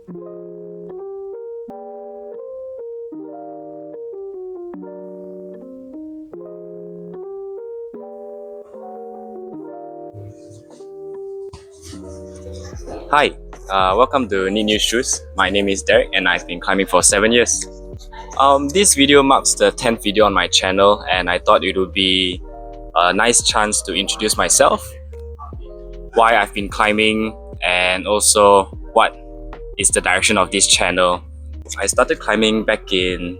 Hi, welcome to Need New Shoes. My name is Derrick and I've been climbing for 7 years. This video marks the 10th video on my channel, and I thought it would be a nice chance to introduce myself, why I've been climbing, and also what is the direction of this channel. I started climbing back in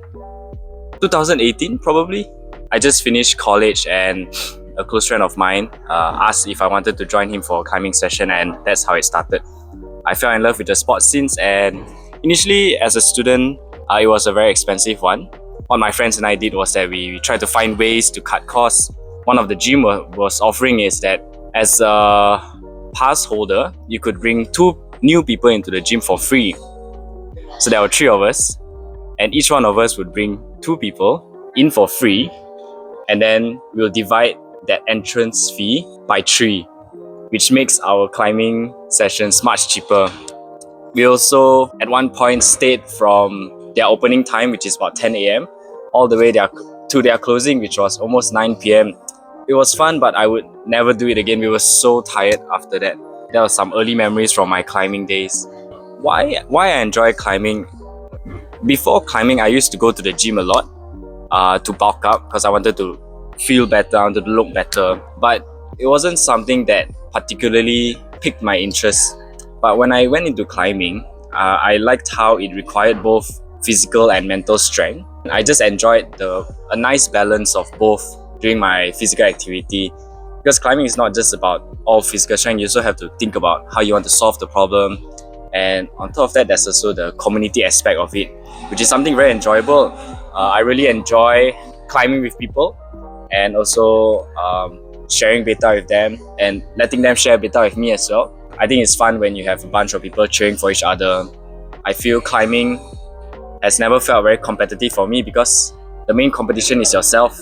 2018 probably. I just finished college and a close friend of mine asked if I wanted to join him for a climbing session, and that's how it started. I fell in love with the sport since, and initially as a student, it was a very expensive one. What my friends and I did was that we tried to find ways to cut costs. One of the gym was offering is that as a pass holder, you could bring 2 new people into the gym for free. So there were 3 of us, and each one of us would bring 2 people in for free, and then we'll divide that entrance fee by 3, which makes our climbing sessions much cheaper. We also at one point stayed from their opening time, which is about 10 AM, all the way to their closing, which was almost 9 PM. It was fun, but I would never do it again. We were so tired after that. There were some early memories from my climbing days. Why I enjoy climbing? Before climbing, I used to go to the gym a lot to bulk up because I wanted to feel better, I wanted to look better. But it wasn't something that particularly piqued my interest. But when I went into climbing, I liked how it required both physical and mental strength. I just enjoyed a nice balance of both during my physical activity, because climbing is not just about all physical strength. You also have to think about how you want to solve the problem, and on top of that, there's also the community aspect of it, which is something very enjoyable. I really enjoy climbing with people, and also sharing beta with them and letting them share beta with me as well. I think it's fun when you have a bunch of people cheering for each other. I feel climbing has never felt very competitive for me, because the main competition is yourself.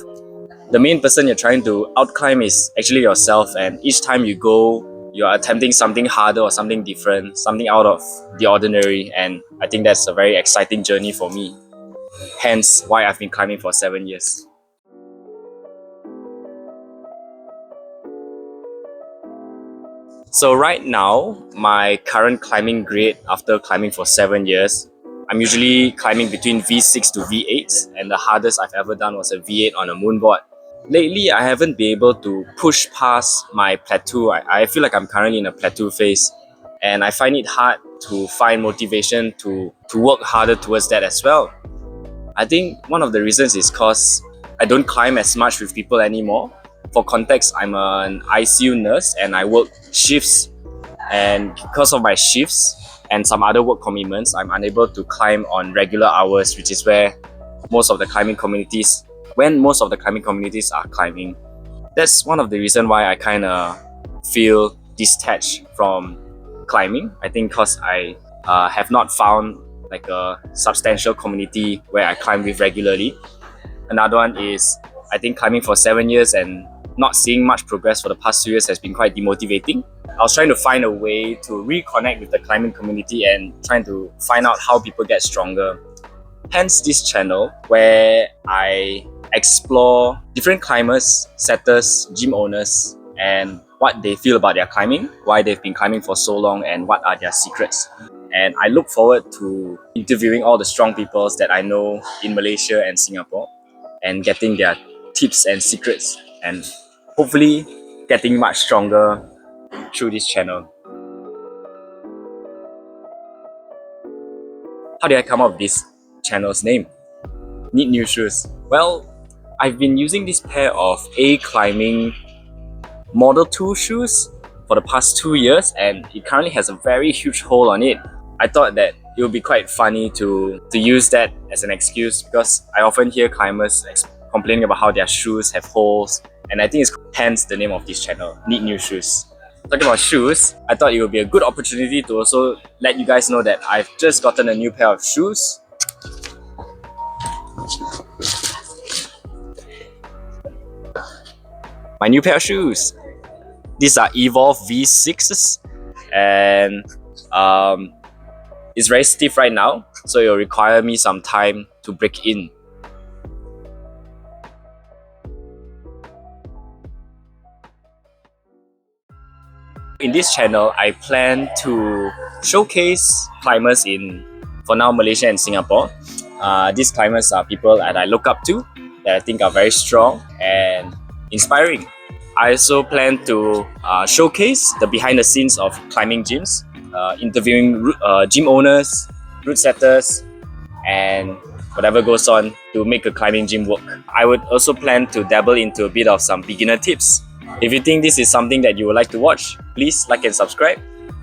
The main person you're trying to outclimb is actually yourself, and each time you go, you are attempting something harder or something different, something out of the ordinary, and I think that's a very exciting journey for me. Hence why I've been climbing for 7 years. So right now, my current climbing grade after climbing for 7 years, I'm usually climbing between V6 to V8, and the hardest I've ever done was a V8 on a moonboard. Lately, I haven't been able to push past my plateau. I feel like I'm currently in a plateau phase, and I find it hard to find motivation to work harder towards that as well. I think one of the reasons is because I don't climb as much with people anymore. For context, I'm an ICU nurse and I work shifts, and because of my shifts and some other work commitments, I'm unable to climb on regular hours, which is when most of the climbing communities are climbing. That's one of the reasons why I kind of feel detached from climbing. I think because I have not found like a substantial community where I climb with regularly. Another one is, I think climbing for 7 years and not seeing much progress for the past 2 years has been quite demotivating. I was trying to find a way to reconnect with the climbing community and trying to find out how people get stronger. Hence this channel, where I explore different climbers, setters, gym owners, and what they feel about their climbing, why they've been climbing for so long, and what are their secrets. And I look forward to interviewing all the strong people that I know in Malaysia and Singapore, and getting their tips and secrets, and hopefully getting much stronger through this channel. How did I come up with this channel's name? Need New Shoes. Well, I've been using this pair of A climbing Model 2 shoes for the past 2 years, and it currently has a very huge hole on it. I thought that it would be quite funny to use that as an excuse, because I often hear climbers complaining about how their shoes have holes, and I think it's hence the name of this channel, Need New Shoes. Talking about shoes, I thought it would be a good opportunity to also let you guys know that I've just gotten a new pair of shoes. My new pair of shoes. These are Evolve V6s, and It's very stiff right now, so it will require me some time to break in. In this channel, I plan to showcase climbers in, for now, Malaysia and Singapore. These climbers are people that I look up to, that I think are very strong and inspiring. I also plan to showcase the behind the scenes of climbing gyms, interviewing gym owners, route setters, and whatever goes on to make a climbing gym work. I would also plan to dabble into a bit of some beginner tips. If you think this is something that you would like to watch, please like and subscribe.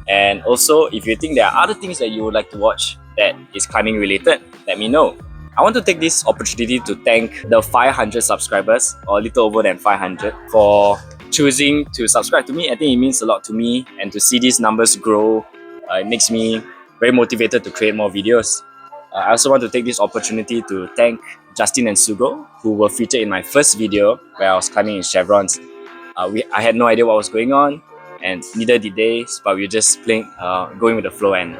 And also, if you think there are other things that you would like to watch that is climbing related, let me know. I want to take this opportunity to thank the 500 subscribers, or a little over than 500, for choosing to subscribe to me. I think it means a lot to me, and to see these numbers grow, it makes me very motivated to create more videos. I also want to take this opportunity to thank Justin and Sugo, who were featured in my first video where I was climbing in chevrons. I had no idea what was going on, and neither did they, but we were just playing, going with the flow, and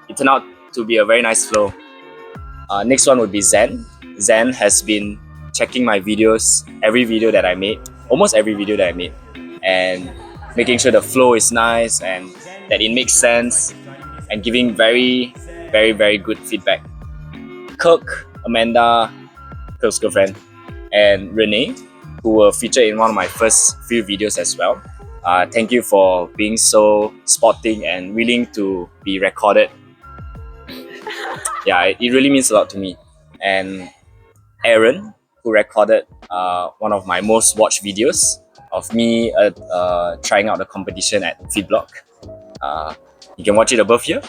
it turned out to be a very nice flow. Next one would be Zen. Zen has been checking my videos, every video that I made, almost every video that I made, and making sure the flow is nice and that it makes sense, and giving very good feedback. Kirk, Amanda, Kirk's girlfriend, and Renee, who were featured in one of my first few videos as well. Thank you for being so sporting and willing to be recorded. Yeah, it really means a lot to me. And Aaron, who recorded one of my most watched videos of me trying out the competition at Feedblock. You can watch it above here.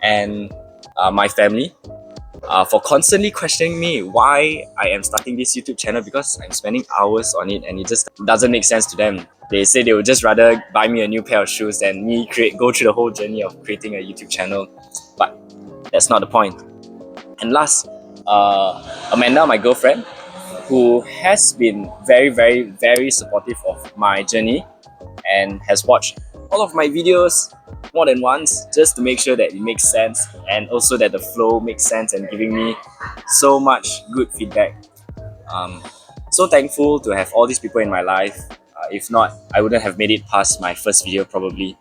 And my family, for constantly questioning me why I am starting this YouTube channel, because I'm spending hours on it and it just doesn't make sense to them. They say they would just rather buy me a new pair of shoes than me go through the whole journey of creating a YouTube channel. But that's not the point. And last, Amanda, my girlfriend, who has been very supportive of my journey and has watched all of my videos more than once, just to make sure that it makes sense, and also that the flow makes sense, and giving me so much good feedback. So thankful to have all these people in my life. If not, I wouldn't have made it past my first video probably.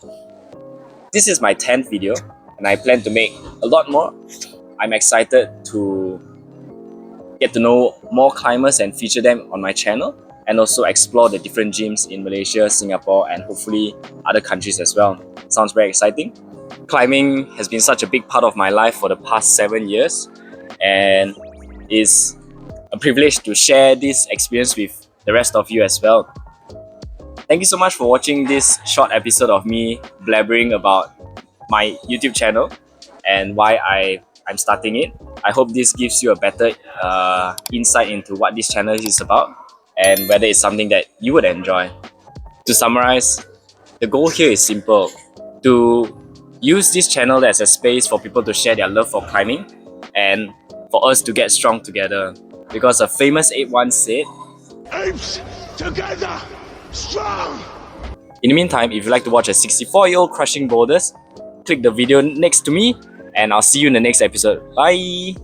This is my 10th video, and I plan to make a lot more. I'm excited to get to know more climbers and feature them on my channel, and also explore the different gyms in Malaysia, Singapore, and hopefully other countries as well. Sounds very exciting. Climbing has been such a big part of my life for the past 7 years, and it's a privilege to share this experience with the rest of you as well. Thank you so much for watching this short episode of me blabbering about my YouTube channel and why I'm starting it. I hope this gives you a better insight into what this channel is about and whether it's something that you would enjoy. To summarize, the goal here is simple: to use this channel as a space for people to share their love for climbing and for us to get strong together. Because a famous ape once said, "Apes together, strong!" In the meantime, if you'd like to watch a 64-year-old crushing boulders, click the video next to me, and I'll see you in the next episode. Bye!